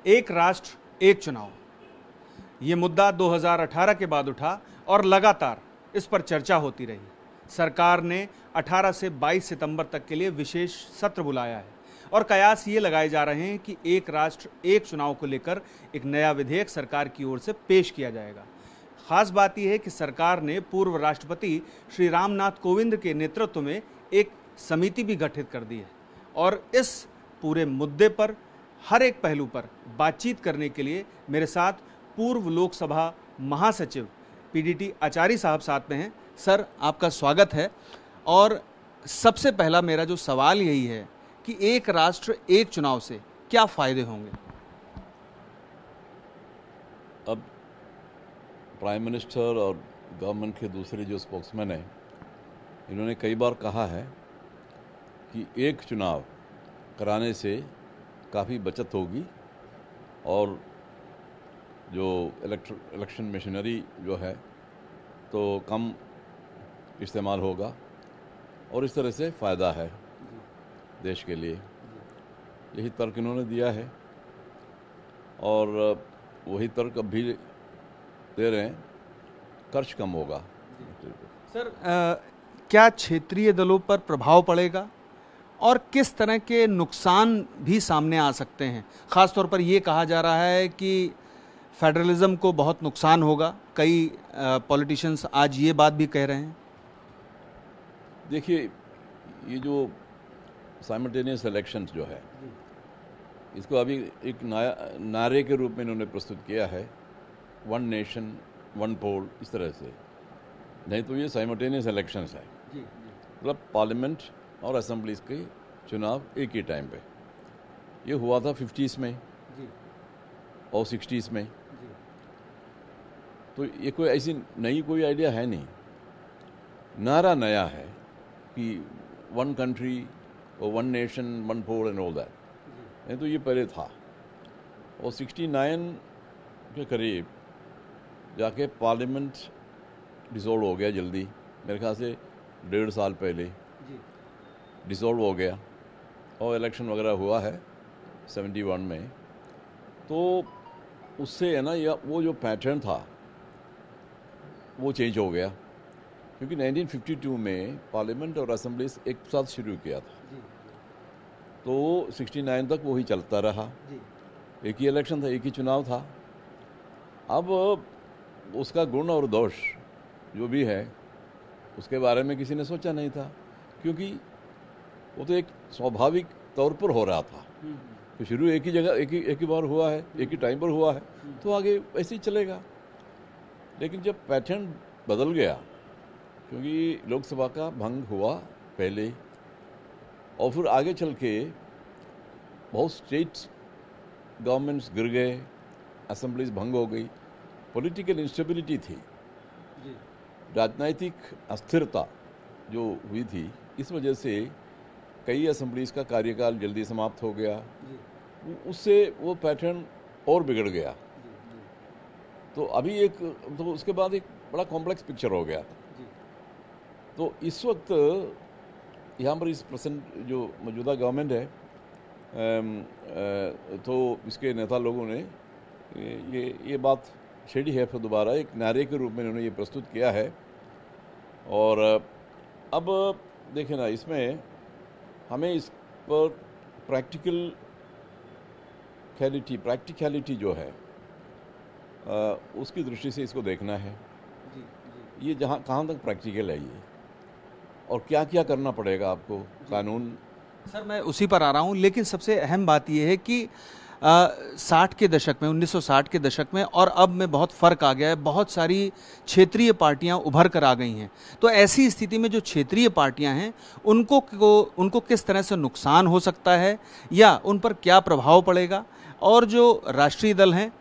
एक राष्ट्र एक चुनाव, ये मुद्दा 2018 के बाद उठा और लगातार इस पर चर्चा होती रही। सरकार ने 18 से 22 सितंबर तक के लिए विशेष सत्र बुलाया है और कयास ये लगाए जा रहे हैं कि एक राष्ट्र एक चुनाव को लेकर एक नया विधेयक सरकार की ओर से पेश किया जाएगा। खास बात यह है कि सरकार ने पूर्व राष्ट्रपति श्री रामनाथ कोविंद के नेतृत्व में एक समिति भी गठित कर दी है और इस पूरे मुद्दे पर हर एक पहलू पर बातचीत करने के लिए मेरे साथ पूर्व लोकसभा महासचिव पीडीटी आचार्य साहब साथ में हैं। सर, आपका स्वागत है। और सबसे पहला मेरा जो सवाल यही है कि एक राष्ट्र एक चुनाव से क्या फायदे होंगे? अब प्राइम मिनिस्टर और गवर्नमेंट के दूसरे जो स्पोक्समैन हैं, इन्होंने कई बार कहा है कि एक चुनाव कराने से काफ़ी बचत होगी और जो इलेक्शन मशीनरी जो है तो कम इस्तेमाल होगा और इस तरह से फ़ायदा है देश के लिए। यही तर्क इन्होंने दिया है और वही तर्क अब भी दे रहे हैं, खर्च कम होगा। सर, क्या क्षेत्रीय दलों पर प्रभाव पड़ेगा और किस तरह के नुकसान भी सामने आ सकते हैं? ख़ास तौर पर यह कहा जा रहा है कि फेडरलिज्म को बहुत नुकसान होगा। कई पॉलिटिशियंस आज ये बात भी कह रहे हैं। देखिए, ये जो साइमल्टेनियस इलेक्शंस जो है, इसको अभी एक नारे के रूप में इन्होंने प्रस्तुत किया है, वन नेशन वन पोल, इस तरह से। नहीं तो ये साइमल्टेनियस इलेक्शंस है, मतलब पार्लियामेंट और असेंबलीज के चुनाव एक ही टाइम पे। ये हुआ था 50s में और 60s में। तो ये कोई ऐसी नई कोई आइडिया है नहीं, नारा नया है कि वन कंट्री और one nation one poll and all that. नहीं तो ये पहले था और 69 के करीब जाके पार्लियामेंट डिसॉल्व हो गया जल्दी, मेरे ख्याल से 1.5 साल पहले डिसॉल्व हो गया और इलेक्शन वगैरह हुआ है 71 में। तो उससे है ना, या वो जो पैटर्न था वो चेंज हो गया, क्योंकि 1952 में पार्लियामेंट और असेंबलीज एक साथ शुरू किया था। तो 69 तक वही चलता रहा, एक ही इलेक्शन था, एक ही चुनाव था। अब उसका गुण और दोष जो भी है उसके बारे में किसी ने सोचा नहीं था, क्योंकि वो तो एक स्वाभाविक तौर पर हो रहा था। तो शुरू एक ही जगह एक ही बार हुआ है, एक ही टाइम पर हुआ है, तो आगे ऐसे ही चलेगा। लेकिन जब पैटर्न बदल गया, क्योंकि लोकसभा का भंग हुआ पहले और फिर आगे चल के बहुत स्टेट्स गवर्नमेंट्स गिर गए, असेंबलीज भंग हो गई, पॉलिटिकल इंस्टेबिलिटी थी, राजनीतिक अस्थिरता जो हुई थी, इस वजह से कई असेंबलीज का कार्यकाल जल्दी समाप्त हो गया। उससे वो पैटर्न और बिगड़ गया। तो अभी तो उसके बाद एक बड़ा कॉम्प्लेक्स पिक्चर हो गया। तो इस वक्त यहाँ पर इस प्रेजेंट जो मौजूदा गवर्नमेंट है, तो इसके नेता लोगों ने ये बात छेड़ी है, फिर दोबारा एक नारे के रूप में इन्होंने ये प्रस्तुत किया है। और अब देखें ना, इसमें हमें इस पर प्रैक्टिकलिटी जो है उसकी दृष्टि से इसको देखना है। ये कहाँ तक प्रैक्टिकल है ये, और क्या क्या करना पड़ेगा आपको कानून। सर, मैं उसी पर आ रहा हूँ, लेकिन सबसे अहम बात यह है कि 60 के दशक में, 1960 के दशक में और अब में बहुत फ़र्क आ गया है। बहुत सारी क्षेत्रीय पार्टियां उभर कर आ गई हैं। तो ऐसी स्थिति में जो क्षेत्रीय पार्टियां हैं उनको किस तरह से नुकसान हो सकता है या उन पर क्या प्रभाव पड़ेगा, और जो राष्ट्रीय दल हैं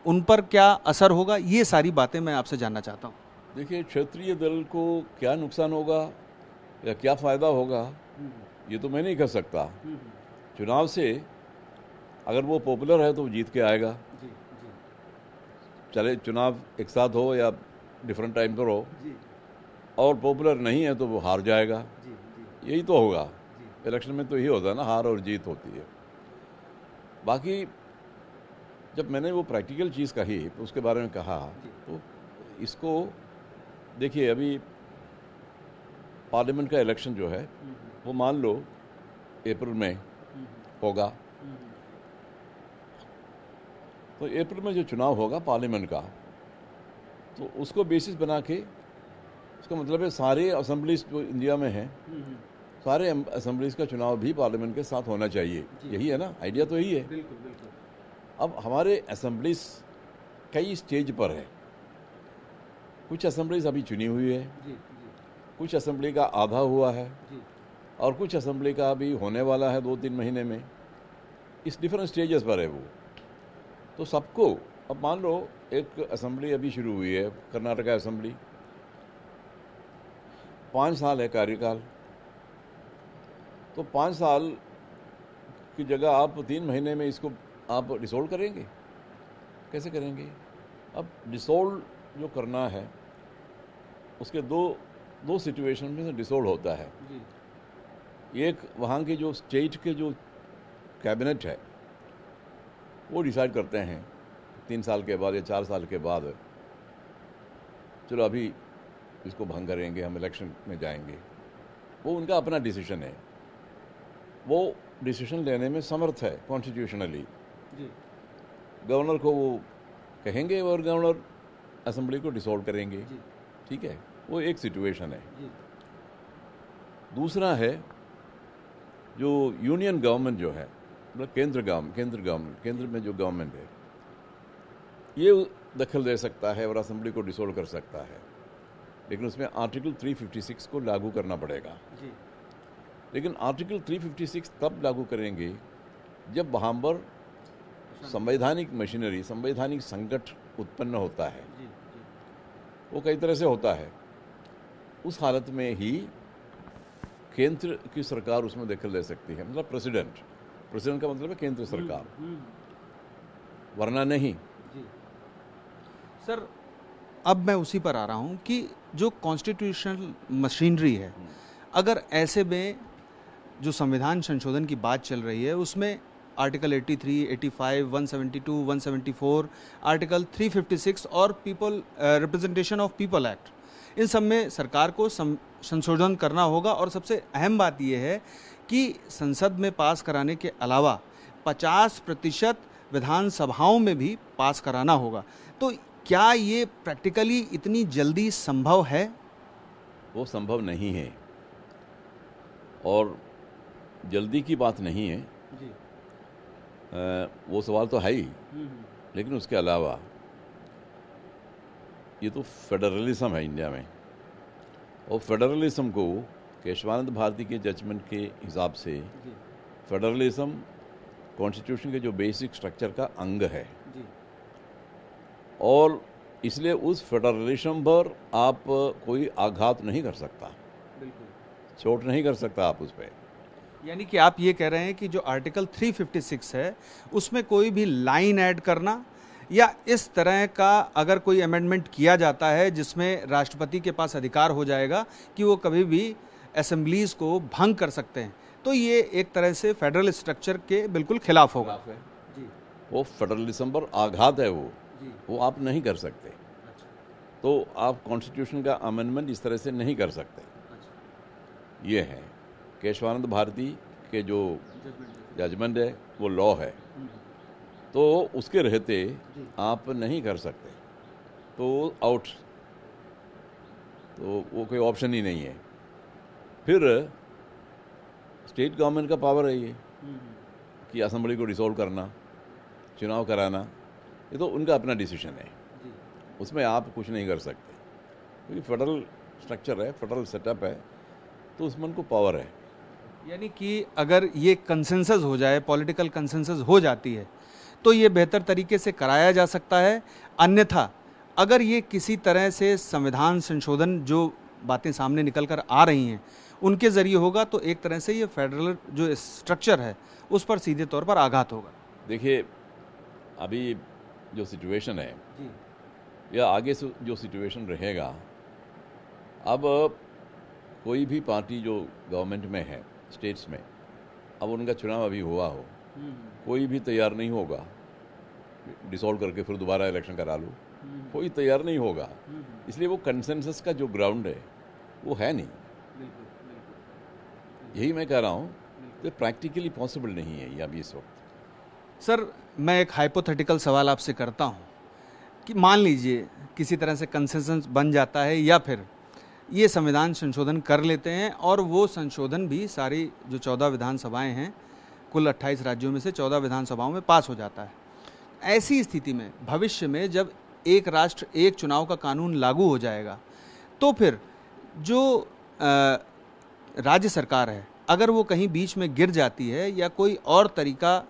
उन पर क्या असर होगा, ये सारी बातें मैं आपसे जानना चाहता हूँ। देखिए, क्षेत्रीय दल को क्या नुकसान होगा या क्या फ़ायदा होगा, ये तो मैं नहीं कर सकता। चुनाव से अगर वो पॉपुलर है तो जीत के आएगा, चाहे चुनाव एक साथ हो या डिफरेंट टाइम पर हो, और पॉपुलर नहीं है तो वो हार जाएगा। यही तो होगा, इलेक्शन में तो यही होता है ना, हार और जीत होती है। बाकी जब मैंने वो प्रैक्टिकल चीज़ कही, उसके बारे में कहा, तो इसको देखिए, अभी पार्लियामेंट का इलेक्शन जो है वो मान लो अप्रैल में होगा, तो अप्रैल में जो चुनाव होगा पार्लियामेंट का, तो उसको बेसिस बना के, उसका मतलब है सारे असेंबलीज जो इंडिया में हैं, सारे असेंबलीज का चुनाव भी पार्लियामेंट के साथ होना चाहिए। यही है ना, आइडिया तो यही है। बिल्कुल बिल्कुल। अब हमारे असेंबलीज कई स्टेज पर है। कुछ असेंबलीज अभी चुनी हुई है, कुछ असेंबली का आधा हुआ है, और कुछ असेंबली का अभी होने वाला है 2-3 महीने में। इस डिफरेंट स्टेजेस पर है वो। तो सबको, अब मान लो एक असेंबली अभी शुरू हुई है, कर्नाटका असेंबली, 5 साल है कार्यकाल, तो 5 साल की जगह आप 3 महीने में इसको आप डिसोल्व करेंगे? कैसे करेंगे? अब डिसोल्व जो करना है, उसके दो सिचुएशन में डिसोल्व होता है। एक वहाँ के जो स्टेट के जो कैबिनेट है वो डिसाइड करते हैं 3 साल के बाद या 4 साल के बाद, चलो अभी इसको भंग करेंगे, हम इलेक्शन में जाएंगे। वो उनका अपना डिसीजन है, वो डिसीजन लेने में समर्थ है कॉन्स्टिट्यूशनली। गवर्नर को वो कहेंगे और गवर्नर असेंबली को डिसॉल्व करेंगे। ठीक है, वो एक सिचुएशन है। दूसरा है जो यूनियन गवर्नमेंट जो है, मतलब केंद्र में जो गवर्नमेंट है, ये दखल दे सकता है और असेंबली को डिसॉल्व कर सकता है, लेकिन उसमें आर्टिकल 356 को लागू करना पड़ेगा। लेकिन आर्टिकल 356 तब लागू करेंगे जब वहाँ पर संवैधानिक मशीनरी, संवैधानिक संकट उत्पन्न होता है। वो कई तरह से होता है। उस हालत में ही केंद्र की सरकार उसमें दखल ले सकती है, मतलब प्रेसिडेंट का मतलब है केंद्र सरकार, वरना नहीं। सर, अब मैं उसी पर आ रहा हूं कि जो कॉन्स्टिट्यूशनल मशीनरी है, अगर ऐसे में जो संविधान संशोधन की बात चल रही है, उसमें आर्टिकल 83, 85, 172, 174, आर्टिकल 356 और people representation of people act, इन सब में सरकार को संशोधन करना होगा। और सबसे अहम बात यह है कि संसद में पास कराने के अलावा 50% विधानसभाओं में भी पास कराना होगा। तो क्या ये प्रैक्टिकली इतनी जल्दी संभव है? वो संभव नहीं है, और जल्दी की बात नहीं है जी। वो सवाल तो है ही, लेकिन उसके अलावा ये तो फेडरलिज्म है इंडिया में, और फेडरलिज्म को केशवानंद भारती के जजमेंट के हिसाब से फेडरलिज्म कॉन्स्टिट्यूशन के जो बेसिक स्ट्रक्चर का अंग है जी। और इसलिए उस फेडरलिज्म पर आप कोई आघात नहीं कर सकता, चोट नहीं कर सकता आप उस पर। यानी कि आप ये कह रहे हैं कि जो आर्टिकल 356 है उसमें कोई भी लाइन ऐड करना या इस तरह का अगर कोई अमेंडमेंट किया जाता है जिसमें राष्ट्रपति के पास अधिकार हो जाएगा कि वो कभी भी असेंबलीज को भंग कर सकते हैं, तो ये एक तरह से फेडरल स्ट्रक्चर के बिल्कुल खिलाफ होगा जी। वो फेडरलिज्म पर आघात है, वो आप नहीं कर सकते। अच्छा। तो आप कॉन्स्टिट्यूशन का अमेंडमेंट इस तरह से नहीं कर सकते। अच्छा। ये है केशवानंद भारती के जो जजमेंट है, वो लॉ है, तो उसके रहते आप नहीं कर सकते, तो आउट, तो वो कोई ऑप्शन ही नहीं है। फिर स्टेट गवर्नमेंट का पावर है ये कि असेंबली को डिसॉल्व करना, चुनाव कराना, ये तो उनका अपना डिसीजन है, उसमें आप कुछ नहीं कर सकते, क्योंकि फेडरल स्ट्रक्चर है, फेडरल सेटअप है, तो उसमें उनको पावर है। यानी कि अगर ये कंसेंसस हो जाए, पॉलिटिकल कंसेंसस हो जाती है, तो ये बेहतर तरीके से कराया जा सकता है। अन्यथा अगर ये किसी तरह से संविधान संशोधन जो बातें सामने निकल कर आ रही हैं उनके ज़रिए होगा, तो एक तरह से ये फेडरल जो स्ट्रक्चर है उस पर सीधे तौर पर आघात होगा। देखिए, अभी जो सिचुएशन है जी, या आगे से जो सिचुएशन रहेगा, अब कोई भी पार्टी जो गवर्नमेंट में है स्टेट्स में, अब उनका चुनाव अभी हुआ हो, कोई भी तैयार नहीं होगा डिसॉल्व करके फिर दोबारा इलेक्शन करा लूँ, कोई तैयार नहीं होगा। इसलिए वो कंसेंसस का जो ग्राउंड है वो है नहीं। यही मैं कह रहा हूँ कि प्रैक्टिकली पॉसिबल नहीं है ये अभी इस वक्त। सर, मैं एक हाइपोथेटिकल सवाल आपसे करता हूँ कि मान लीजिए किसी तरह से कंसेंसस बन जाता है या फिर ये संविधान संशोधन कर लेते हैं और वो संशोधन भी सारी जो 14 विधानसभाएं हैं, कुल 28 राज्यों में से 14 विधानसभाओं में पास हो जाता है। ऐसी स्थिति में भविष्य में जब एक राष्ट्र एक चुनाव का कानून लागू हो जाएगा तो फिर जो राज्य सरकार है, अगर वो कहीं बीच में गिर जाती है या कोई और तरीका,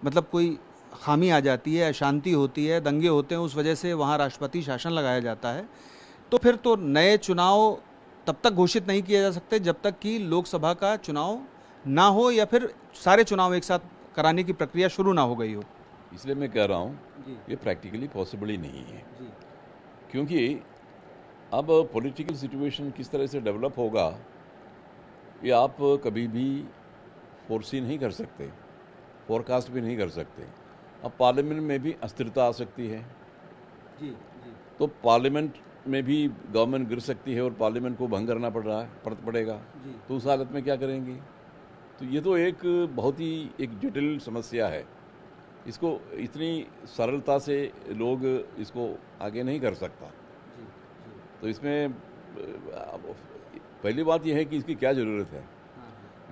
मतलब कोई खामी आ जाती है, अशांति होती है, दंगे होते हैं, उस वजह से वहाँ राष्ट्रपति शासन लगाया जाता है, तो फिर तो नए चुनाव तब तक घोषित नहीं किए जा सकते जब तक कि लोकसभा का चुनाव ना हो या फिर सारे चुनाव एक साथ कराने की प्रक्रिया शुरू ना हो गई हो। इसलिए मैं कह रहा हूँ ये प्रैक्टिकली पॉसिबल ही नहीं है, क्योंकि अब पॉलिटिकल सिचुएशन किस तरह से डेवलप होगा ये आप कभी भी फोरसी नहीं कर सकते, फोरकास्ट भी नहीं कर सकते। अब पार्लियामेंट में भी अस्थिरता आ सकती है, तो पार्लियामेंट में भी गवर्नमेंट गिर सकती है और पार्लियामेंट को भंग करना पड़ेगा, तो उस हालत में क्या करेंगे? तो ये तो एक बहुत ही एक जटिल समस्या है। इसको इतनी सरलता से लोग इसको आगे नहीं कर सकता। तो इसमें पहली बात यह है कि इसकी क्या ज़रूरत है।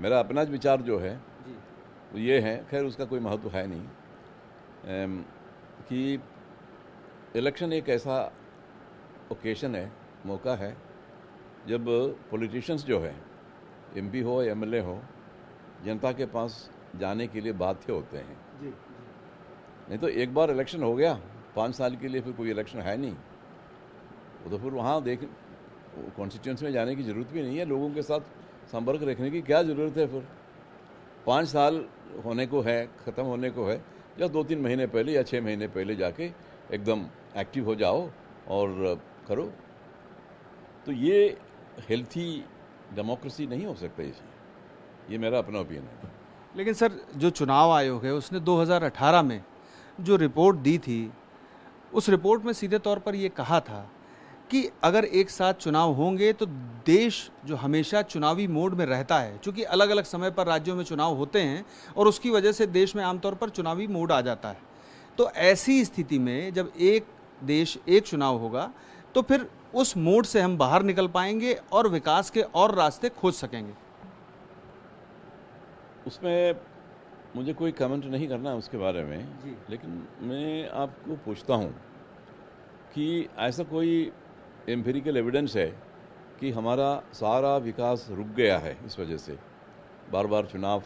मेरा अपना विचार जो है वो ये है, खैर उसका कोई महत्व है नहीं, कि इलेक्शन एक ऐसा ओकेशन है, मौका है, जब पॉलिटिशियंस जो है, एमपी हो या एमएलए हो, जनता के पास जाने के लिए बाध्य होते हैं। नहीं तो एक बार इलेक्शन हो गया 5 साल के लिए, फिर कोई इलेक्शन है नहीं, वो तो फिर वहाँ कॉन्स्टिट्यूंसी में जाने की ज़रूरत भी नहीं है। लोगों के साथ संपर्क रखने की क्या ज़रूरत है? फिर 5 साल होने को है, ख़त्म होने को है, या 2-3 महीने पहले या 6 महीने पहले जाके एकदम एक्टिव हो जाओ और करो। तो ये हेल्थी डेमोक्रेसी नहीं हो सकता इसमें, ये मेरा अपना ओपिनियन है। लेकिन सर, जो चुनाव आयोग है उसने 2018 में जो रिपोर्ट दी थी, उस रिपोर्ट में सीधे तौर पर ये कहा था कि अगर एक साथ चुनाव होंगे तो देश जो हमेशा चुनावी मोड में रहता है, क्योंकि अलग अलग समय पर राज्यों में चुनाव होते हैं और उसकी वजह से देश में आमतौर पर चुनावी मोड आ जाता है। तो ऐसी स्थिति में जब एक देश एक चुनाव होगा तो फिर उस मोड से हम बाहर निकल पाएंगे और विकास के और रास्ते खोज सकेंगे। उसमें मुझे कोई कमेंट नहीं करना है उसके बारे में, लेकिन मैं आपको पूछता हूँ कि ऐसा कोई एम्पिरिकल एविडेंस है कि हमारा सारा विकास रुक गया है इस वजह से, बार बार चुनाव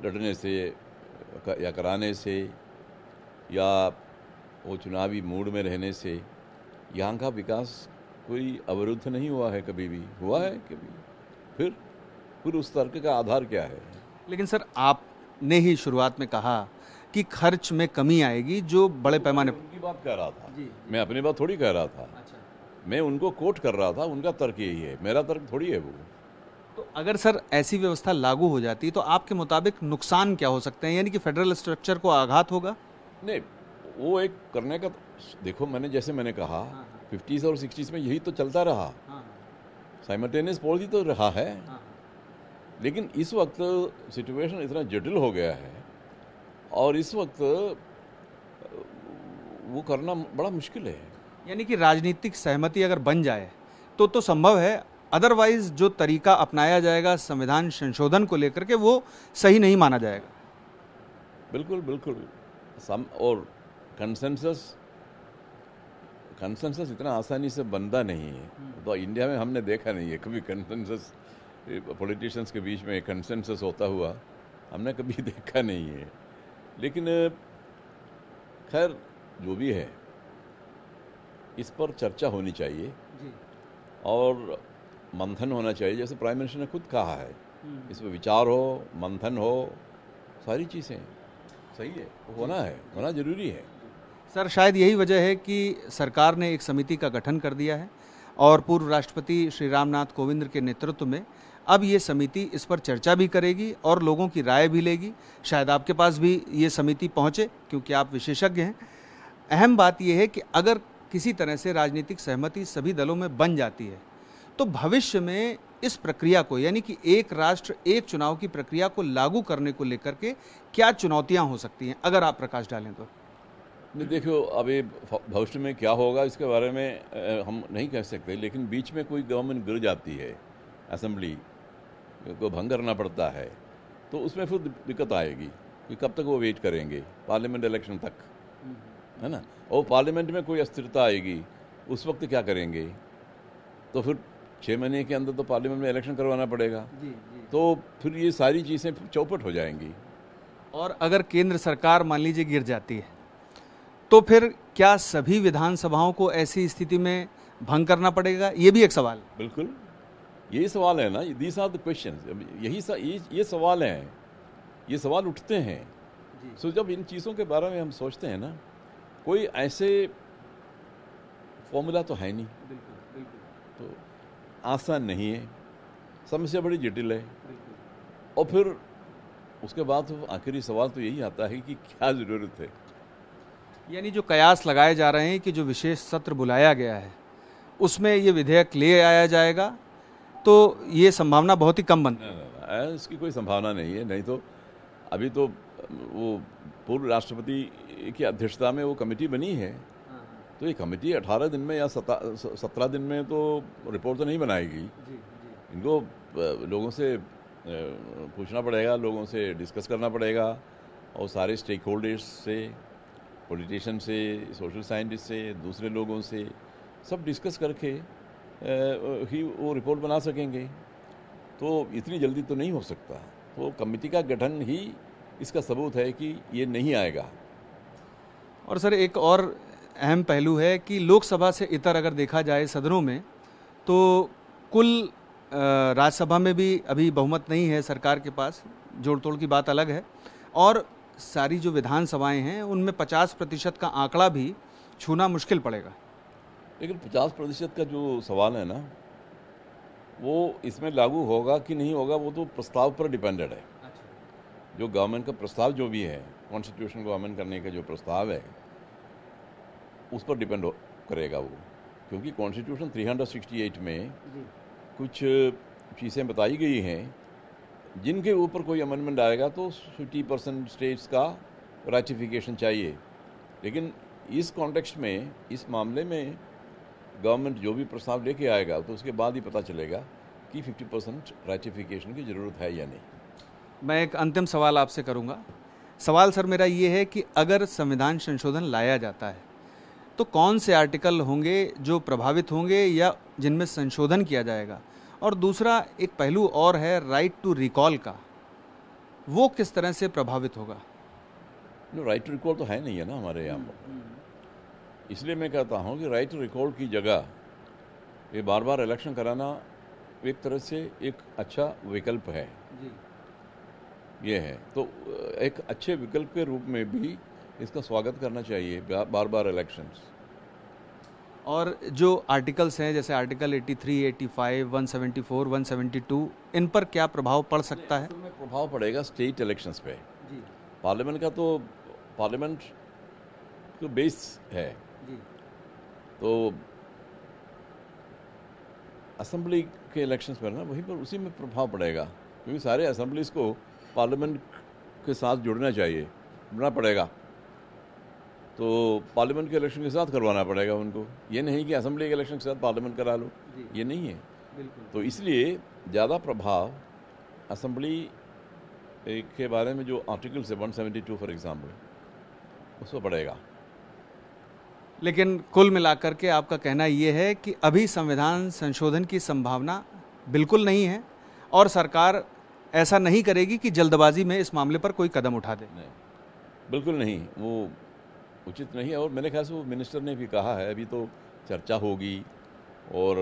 लड़ने से या कराने से या वो चुनावी मूड में रहने से यहाँ का विकास कोई अवरुद्ध नहीं हुआ है? कभी भी हुआ है कभी? फिर उस तर्क का आधार क्या है? लेकिन सर, आपने ही शुरुआत में कहा कि खर्च में कमी आएगी जो बड़े पैमाने पर। उनकी बात कह रहा था, मैं अपनी बात थोड़ी कह रहा था। मैं उनको कोट कर रहा था, उनका तर्क यही है, मेरा तर्क थोड़ी है वो। तो अगर सर ऐसी व्यवस्था लागू हो जाती तो आपके मुताबिक नुकसान क्या हो सकते हैं? यानी कि फेडरल स्ट्रक्चर को आघात होगा? नहीं, वो एक करने का, देखो जैसे मैंने कहा 50s और 60s में यही तो चलता रहा, साइमल्टेनियस पॉलिसी तो रहा है। लेकिन इस वक्त सिचुएशन इतना जटिल हो गया है और इस वक्त वो करना बड़ा मुश्किल है। यानी कि राजनीतिक सहमति अगर बन जाए तो संभव है, अदरवाइज जो तरीका अपनाया जाएगा संविधान संशोधन को लेकर के वो सही नहीं माना जाएगा। बिल्कुल बिल्कुल। और कंसेंसस इतना आसानी से बनता नहीं है। तो इंडिया में हमने देखा नहीं है कभी कंसेंसस, पॉलिटिशियंस के बीच में कंसेंसस होता हुआ हमने कभी देखा नहीं है। लेकिन खैर जो भी है, इस पर चर्चा होनी चाहिए और मंथन होना चाहिए, जैसे प्राइम मिनिस्टर ने खुद कहा है। इस पर विचार हो, मंथन हो, सारी चीज़ें सही है, होना है, होना जरूरी है। सर, शायद यही वजह है कि सरकार ने एक समिति का गठन कर दिया है और पूर्व राष्ट्रपति श्री रामनाथ कोविंद के नेतृत्व में अब ये समिति इस पर चर्चा भी करेगी और लोगों की राय भी लेगी। शायद आपके पास भी ये समिति पहुँचे क्योंकि आप विशेषज्ञ हैं। अहम बात यह है कि अगर किसी तरह से राजनीतिक सहमति सभी दलों में बन जाती है तो भविष्य में इस प्रक्रिया को, यानी कि एक राष्ट्र एक चुनाव की प्रक्रिया को लागू करने को लेकर के क्या चुनौतियां हो सकती हैं, अगर आप प्रकाश डालें तो। नहीं, देखो अभी भविष्य में क्या होगा इसके बारे में हम नहीं कह सकते, लेकिन बीच में कोई गवर्नमेंट गिर जाती है, असेंबली को भंग करना पड़ता है, तो उसमें फिर दिक्कत आएगी कि कब तक वो वेट करेंगे, पार्लियामेंट इलेक्शन तक, है ना। और पार्लियामेंट में कोई अस्थिरता आएगी, उस वक्त क्या करेंगे? तो फिर 6 महीने के अंदर तो पार्लियामेंट में इलेक्शन करवाना पड़ेगा। तो फिर ये सारी चीज़ें चौपट हो जाएंगी। और अगर केंद्र सरकार मान लीजिए गिर जाती है तो फिर क्या सभी विधानसभाओं को ऐसी स्थिति में भंग करना पड़ेगा? ये भी एक सवाल। बिल्कुल, यही सवाल है ना, दीज आर द क्वेश्चंस। ये सवाल हैं, ये सवाल उठते हैं। सो जब इन चीज़ों के बारे में हम सोचते हैं ना, कोई ऐसे फॉर्मूला तो है नहीं, तो आसान नहीं है, समस्या बड़ी जटिल है। और फिर उसके बाद आखिरी सवाल तो यही आता है कि क्या ज़रूरत है। यानी जो कयास लगाए जा रहे हैं कि जो विशेष सत्र बुलाया गया है उसमें ये विधेयक ले आया जाएगा, तो ये संभावना बहुत ही कम बनती है। इसकी कोई संभावना नहीं है। नहीं तो अभी तो वो पूर्व राष्ट्रपति की अध्यक्षता में वो कमेटी बनी है, तो ये कमेटी 18 दिन में या 17 दिन में तो रिपोर्ट तो नहीं बनाएगी। इनको लोगों से पूछना पड़ेगा, लोगों से डिस्कस करना पड़ेगा, और सारे स्टेक होल्डर्स से, पॉलिटिशियन से, सोशल साइंटिस्ट से, दूसरे लोगों से सब डिस्कस करके ही वो रिपोर्ट बना सकेंगे। तो इतनी जल्दी तो नहीं हो सकता। तो कमेटी का गठन ही इसका सबूत है कि ये नहीं आएगा। और सर एक और अहम पहलू है कि लोकसभा से इतर अगर देखा जाए सदनों में, तो कुल राज्यसभा में भी अभी बहुमत नहीं है सरकार के पास, जोड़ तोड़ की बात अलग है, और सारी जो विधानसभाएं हैं उनमें 50% का आंकड़ा भी छूना मुश्किल पड़ेगा। लेकिन 50% का जो सवाल है ना, वो इसमें लागू होगा कि नहीं होगा वो तो प्रस्ताव पर डिपेंडेड है। जो गवर्नमेंट का प्रस्ताव जो भी है, कॉन्स्टिट्यूशन को अमेंड करने का जो प्रस्ताव है, उस पर डिपेंड करेगा वो। क्योंकि कॉन्स्टिट्यूशन 368 में कुछ चीज़ें बताई गई हैं जिनके ऊपर कोई अमेंडमेंट आएगा तो 50% स्टेट्स का रैटिफिकेशन चाहिए। लेकिन इस कॉन्टेक्स्ट में, इस मामले में गवर्नमेंट जो भी प्रस्ताव लेके आएगा तो उसके बाद ही पता चलेगा कि 50% रैटिफिकेशन की ज़रूरत है या नहीं। मैं एक अंतिम सवाल आपसे करूंगा। सवाल सर मेरा ये है कि अगर संविधान संशोधन लाया जाता है तो कौन से आर्टिकल होंगे जो प्रभावित होंगे या जिनमें संशोधन किया जाएगा? और दूसरा एक पहलू और है राइट टू रिकॉल का, वो किस तरह से प्रभावित होगा? राइट टू रिकॉल तो है नहीं है ना हमारे यहाँ पर। इसलिए मैं कहता हूँ कि राइट टू रिकॉल की जगह ये बार बार इलेक्शन कराना एक तरह से एक अच्छा विकल्प है। ये है तो एक अच्छे विकल्प के रूप में भी इसका स्वागत करना चाहिए, बार बार इलेक्शंस। और जो आर्टिकल्स हैं जैसे आर्टिकल 83, 85, 174, 172, इन पर क्या प्रभाव पड़ सकता है? इसमें प्रभाव पड़ेगा स्टेट इलेक्शंस पे। पार्लियामेंट का तो पार्लियामेंट तो बेस है, तो असेंबली के इलेक्शंस पर ना वहीं पर उसी में प्रभाव पड़ेगा, क्योंकि सारे असेंबलीज को पार्लियामेंट के साथ जुड़ना पड़ेगा। तो पार्लियामेंट के इलेक्शन के साथ करवाना पड़ेगा उनको। ये नहीं कि असेंबली के इलेक्शन के साथ पार्लियामेंट करा लो, ये नहीं है। तो इसलिए ज़्यादा प्रभाव असेंबली के बारे में जो आर्टिकल्स है 172 फॉर एग्जाम्पल, उस पर पड़ेगा। लेकिन कुल मिलाकर के आपका कहना ये है कि अभी संविधान संशोधन की संभावना बिल्कुल नहीं है और सरकार ऐसा नहीं करेगी कि जल्दबाजी में इस मामले पर कोई कदम उठा दे। नहीं, बिल्कुल नहीं, वो उचित नहीं है। और मेरे ख्याल से वो मिनिस्टर ने भी कहा है, अभी तो चर्चा होगी, और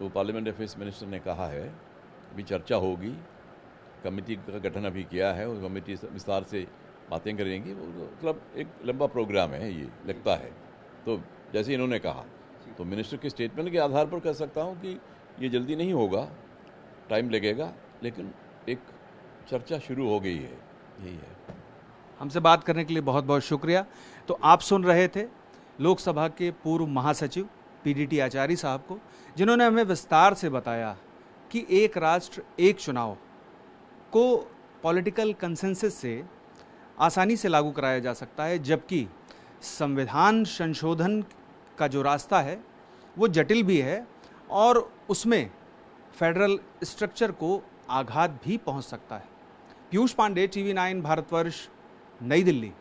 वो पार्लियामेंट अफेयर्स मिनिस्टर ने कहा है अभी चर्चा होगी, कमेटी का गठन अभी किया है, उस कमेटी विस्तार से बातें करेंगी। मतलब एक लंबा प्रोग्राम है ये लगता है। तो जैसे इन्होंने कहा, तो मिनिस्टर के स्टेटमेंट के आधार पर कह सकता हूँ कि ये जल्दी नहीं होगा, टाइम लगेगा, लेकिन एक चर्चा शुरू हो गई है, यही है। हमसे बात करने के लिए बहुत बहुत शुक्रिया। तो आप सुन रहे थे लोकसभा के पूर्व महासचिव पीडीटी आचार्य साहब को, जिन्होंने हमें विस्तार से बताया कि एक राष्ट्र एक चुनाव को पॉलिटिकल कंसेंसस से आसानी से लागू कराया जा सकता है, जबकि संविधान संशोधन का जो रास्ता है वो जटिल भी है और उसमें फेडरल स्ट्रक्चर को आघात भी पहुंच सकता है। पीयूष पांडे, TV9 भारतवर्ष, नई दिल्ली।